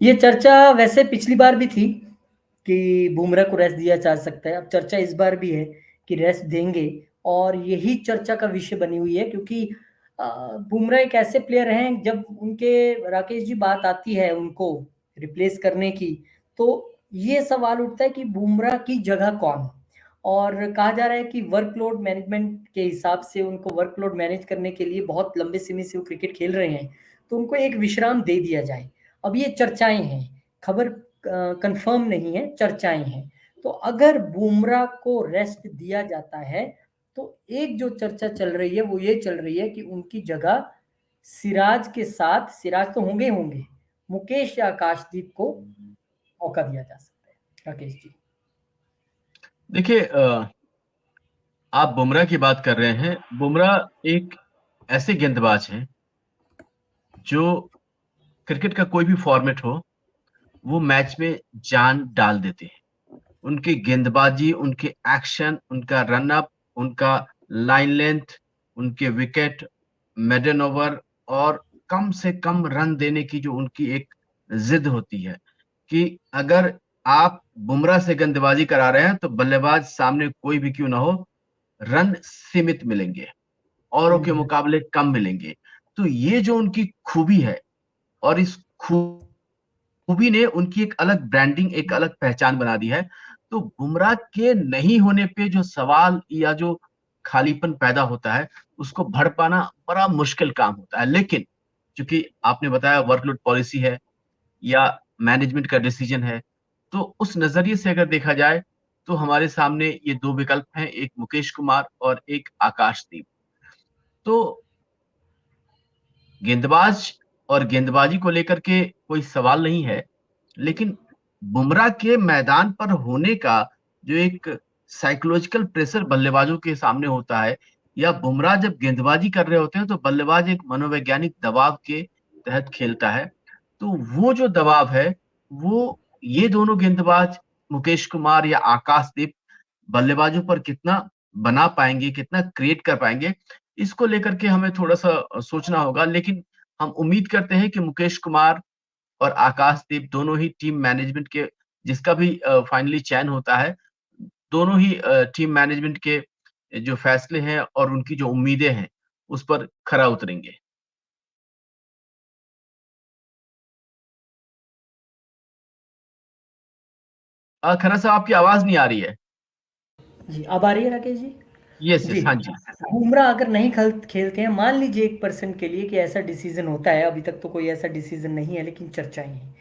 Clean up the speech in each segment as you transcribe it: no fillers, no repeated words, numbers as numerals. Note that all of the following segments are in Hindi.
ये चर्चा वैसे पिछली बार भी थी कि बुमराह को रेस्ट दिया जा सकता है। अब चर्चा इस बार भी है कि रेस्ट देंगे और यही चर्चा का विषय बनी हुई है क्योंकि बुमराह एक ऐसे प्लेयर हैं जब उनके राकेश जी बात आती है उनको रिप्लेस करने की, तो ये सवाल उठता है कि बुमराह की जगह कौन? और कहा जा रहा है कि वर्कलोड मैनेजमेंट के हिसाब से उनको वर्कलोड मैनेज करने के लिए बहुत लंबे समय से वो क्रिकेट खेल रहे हैं, तो उनको एक विश्राम दे दिया जाए। अब ये चर्चाएँ हैं, खबर कंफर्म नहीं है, चर्चाएँ हैं। तो अगर बुमराह को रेस्ट दिया जाता है, तो एक जो चर्चा चल रही है, वो ये चल रही है कि उनकी जगह सिराज के साथ सिराज तो होंगे ही होंगे, मुकेश या आकाशदीप को मौका दिया जा सकता है। राकेश जी। देखिए आप बुमराह की बात कर रहे हैं। बुमराह एक ऐसे गेंदबाज हैं जो क्रिकेट का कोई भी फॉर्मेट हो, वो मैच में जान डाल देते हैं। उनकी गेंदबाजी, उनके एक्शन, उनका रन अप, उनका लाइन लेंथ, उनके विकेट, मिडन ओवर और कम से कम रन देने की जो उनकी एक जिद होती है कि अगर आप बुमराह से गेंदबाजी करा रहे हैं तो बल्लेबाज सामने कोई भी क्यों ना हो, रन सीमित मिलेंगे, औरों के हुँ, मुकाबले कम मिलेंगे। तो ये जो उनकी खूबी है और इस खूबी ने उनकी एक अलग ब्रांडिंग, एक अलग पहचान बना दी है। तो बुमराह के नहीं होने पे जो सवाल या जो खालीपन पैदा होता है, उसको भर पाना बड़ा मुश्किल काम होता है। लेकिन चूँकि आपने बताया वर्कलोड पॉलिसी है या मैनेजमेंट का डिसीजन है, तो उस नज़रिए से अगर देखा जाए, तो हमारे सामने ये 2 विकल्प हैं, एक मुकेश कुमार और एक आकाशदीप। तो गेंदबाज और गेंदबाजी को लेकर के कोई सवाल नहीं है, लेकिन बुमराह के मैदान पर होने का जो एक साइकोलॉजिकल प्रेशर बल्लेबाजों के सामने होता है या बुमराह जब गेंदबाजी कर रहे होते हैं तो बल्लेबाज एक मनोवैज्ञानिक दबाव के तहत खेलता है। तो वो जो दबाव है, वो ये दोनों गेंदबाज मुकेश कुमार या आकाशदीप बल्लेबाजों पर कितना बना पाएँगे, कितना क्रिएट कर पाएँगे, इसको लेकर के हमें थोड़ा-सा सोचना होगा। लेकिन हम उम्मीद करते हैं कि मुकेश कुमार और आकाशदीप दोनों ही टीम मैनेजमेंट के जिसका भी फाइनली चयन होता है, दोनों ही टीम मैनेजमेंट के जो फैसले हैं और उनकी जो उम्मीदें हैं, उस पर खरा उतरेंगे। खन्ना साहब आपकी आवाज़ नहीं आ रही है। जी, अब आ रही है राकेश जी? यस, जी, यस। हाँ जी। बुमराह अगर नहीं खेलते हैं, मान लीजिए 1% के लिए कि ऐसा डिसीजन होता है, अभी तक तो कोई ऐसा डिसीजन नहीं है लेकिन चर्चाएँ हैं।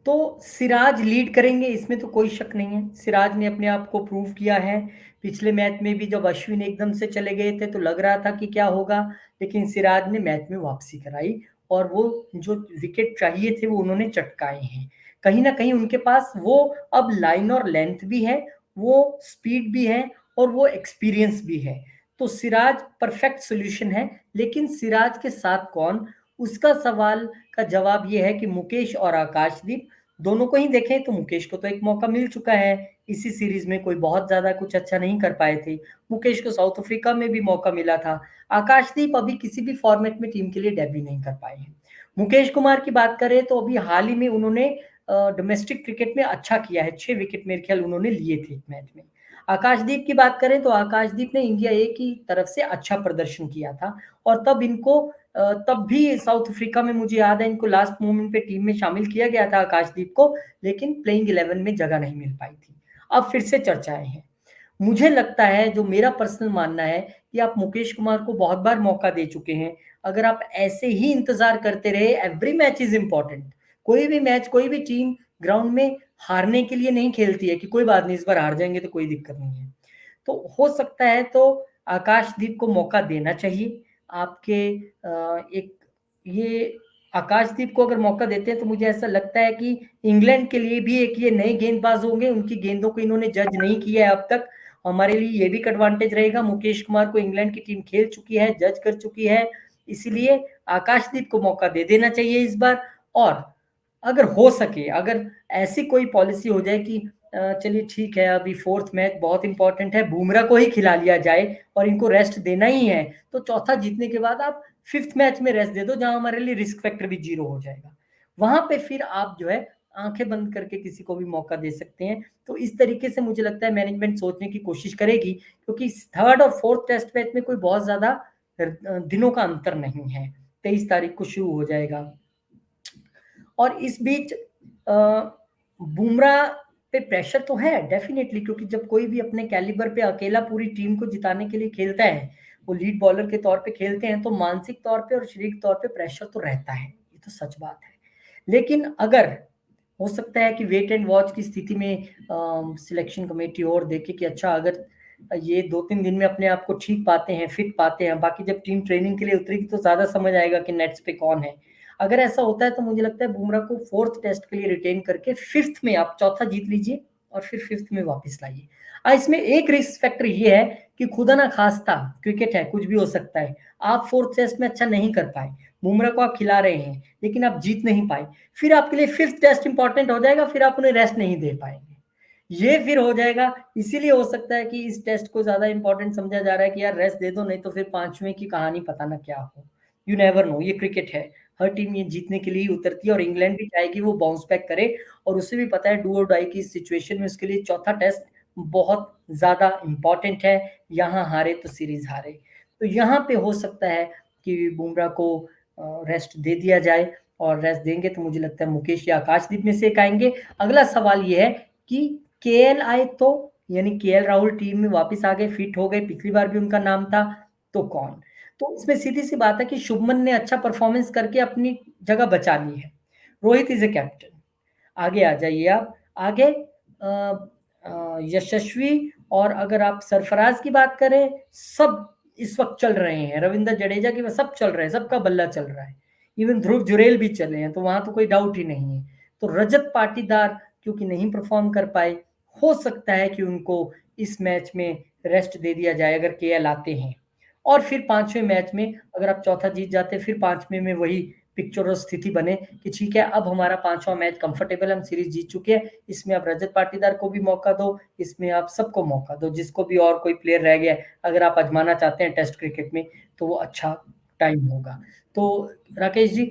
तो सिराज लीड करेंगे इसमें तो कोई शक नहीं है। सिराज ने अपने आप को प्रूव किया है। पिछले मैच में भी जब अश्विन एकदम से चले गए थे तो लग रहा था कि क्या होगा, लेकिन सिराज ने मैच में वापसी कराई और वो जो विकेट चाहिए थे वो उन्होंने चटकाए हैं। कहीं न कहीं उनके पास वो अब लाइन और लेंथ भी है, वो स्पीड भी है और वो एक्सपीरियंस भी है। तो सिराज परफेक्ट सॉल्यूशन है, लेकिन सिराज के साथ कौन? उसका सवाल का जवाब ये है कि मुकेश और आकाशदीप दोनों को ही देखें तो मुकेश को तो एक मौका मिल चुका है। इसी सीरीज़ में कोई बहुत ज़्यादा कुछ अच्छा नहीं कर पाए थे। मुकेश को साउथ अफ्रीका में भी मौका मिला था। आकाशदीप अभी किसी भी फॉर्मेट में टीम के लिए डेब्यू नहीं कर पाए हैं। मुकेश कुमार की बात करें तो अभी हाल ही में उन्होंने डोमेस्टिक क्रिकेट में अच्छा किया है। 6 विकेट मेरे ख्याल उन्होंने लिए थे एक मैच में। आकाशदीप की बात करें तो आकाशदीप ने इंडिया ए की तरफ से अच्छा प्रदर्शन किया था और तब इनको तब भी साउथ अफ्रीका में मुझे याद है इनको लास्ट मोमेंट पे टीम में शामिल किया गया था आकाशदीप को, लेकिन प्लेइंग 11 में जगह नहीं मिल पाई थी। अब फिर से चर्चाएँ हैं। मुझे लगता है जो मेरा पर्सनल मानना है कि आप मुकेश कुमार को बहुत बार मौका दे चुके हैं। अगर आप ऐसे ही इंतज़ार करते रहे, एवरी मैच इज़ इम्पोर्टेंट। कोई भी मैच, कोई भी टीम ग्राउंड में हारने के लिए नहीं खेलती है कि कोई बात नहीं इस बार हार जाएँगे तो कोई दिक्कत नहीं है। तो हो सकता है तो आकाशदीप को मौका देना चाहिए। आपके एक ये आकाशदीप को अगर मौका देते हैं तो मुझे ऐसा लगता है कि इंग्लैंड के लिए भी एक ये नए गेंदबाज होंगे, उनकी गेंदों को इन्होंने जज नहीं किया है अब तक। हमारे लिए ये भी एक एडवांटेज रहेगा, मुकेश कुमार को इंग्लैंड की टीम खेल चुकी है, जज कर चुकी है, इसीलिए आकाशदीप को मौका दे देना चाहिए इस बार। और अगर हो सके, अगर ऐसी कोई पॉलिसी हो जाए कि चलिए ठीक है अभी 4th मैच बहुत इम्पोर्टेंट है, बुमराह को ही खिला लिया जाए और इनको रेस्ट देना ही है, तो चौथा जीतने के बाद आप 5th मैच में रेस्ट दे दो जहाँ हमारे लिए रिस्क फैक्टर भी 0 हो जाएगा। वहाँ पे फिर आप जो है आंखें बंद करके किसी को भी मौका दे सकते हैं। तो इस तरीके से मुझे लगता है मैनेजमेंट सोचने की कोशिश करेगी, क्योंकि थर्ड और फोर्थ टेस्ट मैच में कोई बहुत ज्यादा दिनों का अंतर नहीं है। 23 तारीख को शुरू हो जाएगा। और इस बीच बुमराह पे प्रेशर तो है डेफिनेटली, क्योंकि जब कोई भी अपने कैलिबर पे अकेला पूरी टीम को जिताने के लिए खेलता है, वो लीड बॉलर के तौर पे खेलते हैं, तो मानसिक तौर पे और शारीरिक तौर पे प्रेशर तो रहता है, ये तो सच बात है। लेकिन अगर हो सकता है कि वेट एंड वॉच की स्थिति में सिलेक्शन कमेटी और देखे कि अच्छा, अगर ये 2-3 दिन में अपने आप को ठीक पाते हैं, फिट पाते हैं, बाकी जब टीम ट्रेनिंग के लिए उतरेगी तो ज्यादा समझ आएगा कि नेट्स पे कौन है। अगर ऐसा होता है तो मुझे लगता है बुमराह को फोर्थ टेस्ट के लिए रिटेन करके फिफ्थ में आप चौथा जीत लीजिए और फिर फिफ्थ में वापस लाइए। इसमें एक रिस्क फैक्टर ये है कि खुदा ना खास्ता, क्रिकेट है, कुछ भी हो सकता है, आप फोर्थ टेस्ट में अच्छा नहीं कर पाए, बुमराह को आप खिला रहे हैं लेकिन आप जीत नहीं पाए, फिर आपके लिए फिफ्थ टेस्ट इंपॉर्टेंट हो जाएगा, फिर आप उन्हें रेस्ट नहीं दे पाएंगे, ये फिर हो जाएगा। इसीलिए हो सकता है कि इस टेस्ट को ज्यादा इंपॉर्टेंट समझा जा रहा है कि यार रेस्ट दे दो, नहीं तो फिर पांचवें की कहानी पता ना क्या हो। यू नेवर नो, ये क्रिकेट है, हर टीम ये जीतने के लिए उतरती है और इंग्लैंड भी चाहेगी वो बाउंस बैक करे, और उसे भी पता है डू और डाई की इस सिचुएशन में उसके लिए चौथा टेस्ट बहुत ज्यादा इंपॉर्टेंट है, यहाँ हारे तो सीरीज हारे। तो यहाँ पे हो सकता है कि बुमराह को रेस्ट दे दिया जाए, और रेस्ट देंगे तो मुझे लगता है मुकेश या आकाशदीप में से एक आएंगे। अगला सवाल ये है कि केएल आए तो, यानी केएल राहुल टीम में वापस आ गए, फिट हो गए, पिछली बार भी उनका नाम था, तो कौन? तो इसमें सीधी सी बात है कि शुभमन ने अच्छा परफॉर्मेंस करके अपनी जगह बचा ली है, रोहित इज ए कैप्टन। आगे आ जाइए आप, आगे यशस्वी, और अगर आप सरफराज की बात करें, सब इस वक्त चल रहे हैं, रविंद्र जडेजा की सब चल रहे हैं, सबका बल्ला चल रहा है, इवन ध्रुव जुरेल भी चले हैं, तो वहां तो कोई डाउट ही नहीं है। तो रजत पाटीदार क्योंकि नहीं परफॉर्म कर पाए, हो सकता है कि उनको इस मैच में रेस्ट दे दिया जाए अगर केएल आते हैं, और फिर पांचवें मैच में अगर आप चौथा जीत जाते फिर पांचवें में वही पिक्चर और स्थिति बने कि ठीक है, अब हमारा पांचवा मैच कंफर्टेबल, हम सीरीज जीत चुके हैं, इसमें आप रजत पाटीदार को भी मौका दो, इसमें आप सबको मौका दो, जिसको भी और कोई प्लेयर रह गया अगर आप आजमाना चाहते हैं टेस्ट क्रिकेट में, तो वो अच्छा टाइम होगा। तो राकेश जी,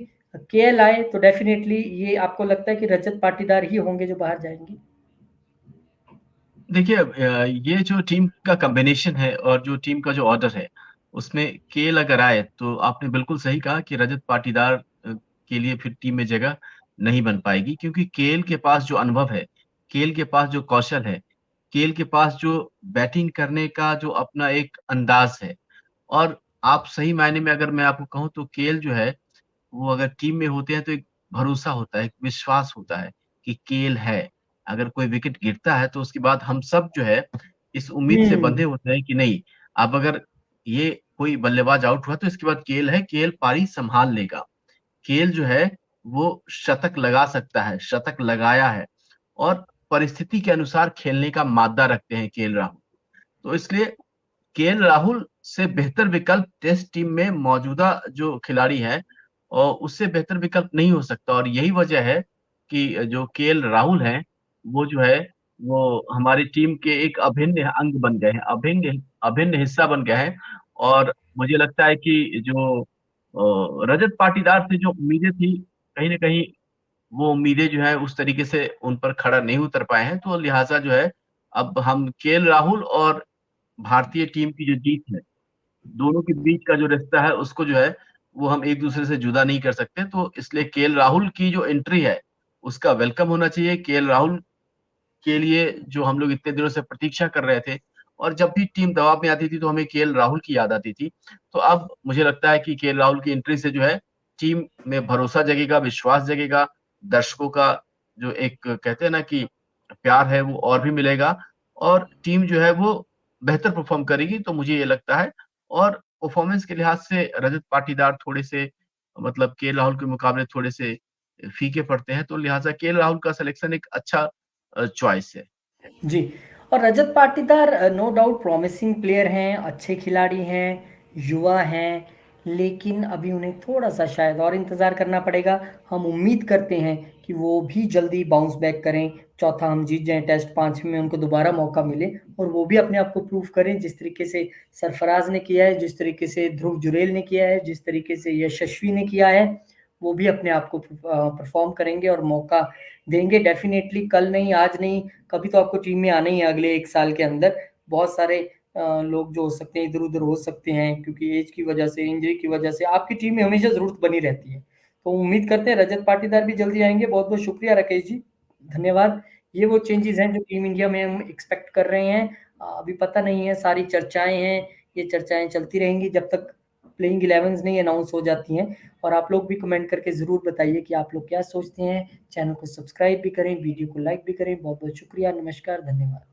केएल आए तो डेफिनेटली ये आपको लगता है कि रजत पाटीदार ही होंगे जो बाहर जाएंगे? देखिए, ये जो टीम का कॉम्बिनेशन है और जो टीम का जो ऑर्डर है, उसमें केएल अगर आए तो आपने बिल्कुल सही कहा कि रजत पाटीदार के लिए फिर टीम में जगह नहीं बन पाएगी, क्योंकि केएल के पास जो अनुभव है, केएल के पास जो कौशल है, केएल के पास जो बैटिंग करने का जो अपना एक अंदाज है, और आप सही मायने में अगर मैं आपको कहूँ तो केएल जो है, वो अगर टीम में होते हैं तो एक भरोसा होता है, एक विश्वास होता है कि केएल है। अगर कोई विकेट गिरता है तो उसके बाद हम सब जो है इस उम्मीद से बंधे हम्म। होते हैं कि नहीं, अब अगर ये कोई बल्लेबाज आउट हुआ तो इसके बाद केएल है, केएल पारी संभाल लेगा। केएल जो है वो शतक लगा सकता है, शतक लगाया है, और परिस्थिति के अनुसार खेलने का माद्दा रखते हैं केएल राहुल। तो इसलिए केएल राहुल से बेहतर विकल्प टेस्ट टीम में मौजूदा जो खिलाड़ी है, और उससे बेहतर विकल्प नहीं हो सकता, और यही वजह है कि जो केएल राहुल हैं, वो जो है वो हमारी टीम के एक अभिन्न अंग बन गए हैं, अभिन्न अभिन्न हिस्सा बन गए हैं। और मुझे लगता है कि जो रजत पाटीदार से जो उम्मीदें थी, कहीं न कहीं वो उम्मीदें जो है उस तरीके से उन पर खरा नहीं उतर पाए हैं, तो लिहाजा जो है अब हम केएल राहुल और भारतीय टीम की जो जीत है, दोनों के बीच का जो रिश्ता है उसको जो है वो हम एक-दूसरे से जुदा नहीं कर सकते। तो इसलिए केएल राहुल की जो एंट्री है, उसका वेलकम होना चाहिए। केएल राहुल के लिए जो हम लोग इतने दिनों से प्रतीक्षा कर रहे थे, और जब भी टीम दबाव में आती थी तो हमें केएल राहुल की याद आती थी। तो अब मुझे लगता है कि केएल राहुल की एंट्री से जो है टीम में भरोसा जगेगा, विश्वास जगेगा, दर्शकों का जो एक कहते हैं ना कि प्यार है वो और भी मिलेगा, और टीम जो है वो बेहतर परफ़ॉर्म करेगी, तो मुझे ये लगता है। और परफ़ॉर्मेंस के लिहाज से रजत पाटीदार थोड़े से मतलब केएल राहुल के मुकाबले थोड़े से फीके पड़ते हैं, तो लिहाजा केएल राहुल का सिलेक्शन एक अच्छा चॉइस है। जी। और Rajat Patidar no doubt promising player हैं, अच्छे खिलाड़ी हैं, युवा हैं, लेकिन अभी उन्हें थोड़ा-सा शायद और इंतज़ार करना पड़ेगा। हम उम्मीद करते हैं कि वो भी जल्दी बाउंस बैक करें, चौथा हम जीत जाएँ टेस्ट, 5वें में उनको दोबारा मौका मिले और वो भी अपने आप को प्रूव करें जिस तरीके से सरफराज ने किया है, जिस तरीके से ध्रुव जुरैल ने किया है, जिस तरीके से यशस्वी ने किया है। वो भी अपने आप को परफॉर्म करेंगे और मौका देंगे डेफिनेटली। कल नहीं, आज नहीं, कभी तो आपको टीम में आना ही है अगले 1 साल के अंदर। बहुत सारे लोग जो हो सकते हैं इधर-उधर हो सकते हैं क्योंकि एज की वजह से, इंजरी की वजह से आपकी टीम में हमेशा ज़रूरत बनी रहती है। तो उम्मीद करते हैं रजत पाटीदार भी जल्दी आएँगे। बहुत-बहुत शुक्रिया राकेश जी, धन्यवाद। ये वो चेंजेज़ हैं जो टीम इंडिया में हम एक्सपेक्ट कर रहे हैं। अभी पता नहीं है, सारी चर्चाएँ हैं, ये चर्चाएँ चलती रहेंगी जब तक प्लेइंग 11s नहीं अनाउंस हो जाती हैं। और आप लोग भी कमेंट करके ज़रूर बताइए कि आप लोग क्या सोचते हैं। चैनल को सब्सक्राइब भी करें, वीडियो को लाइक भी करें। बहुत-बहुत शुक्रिया, नमस्कार, धन्यवाद।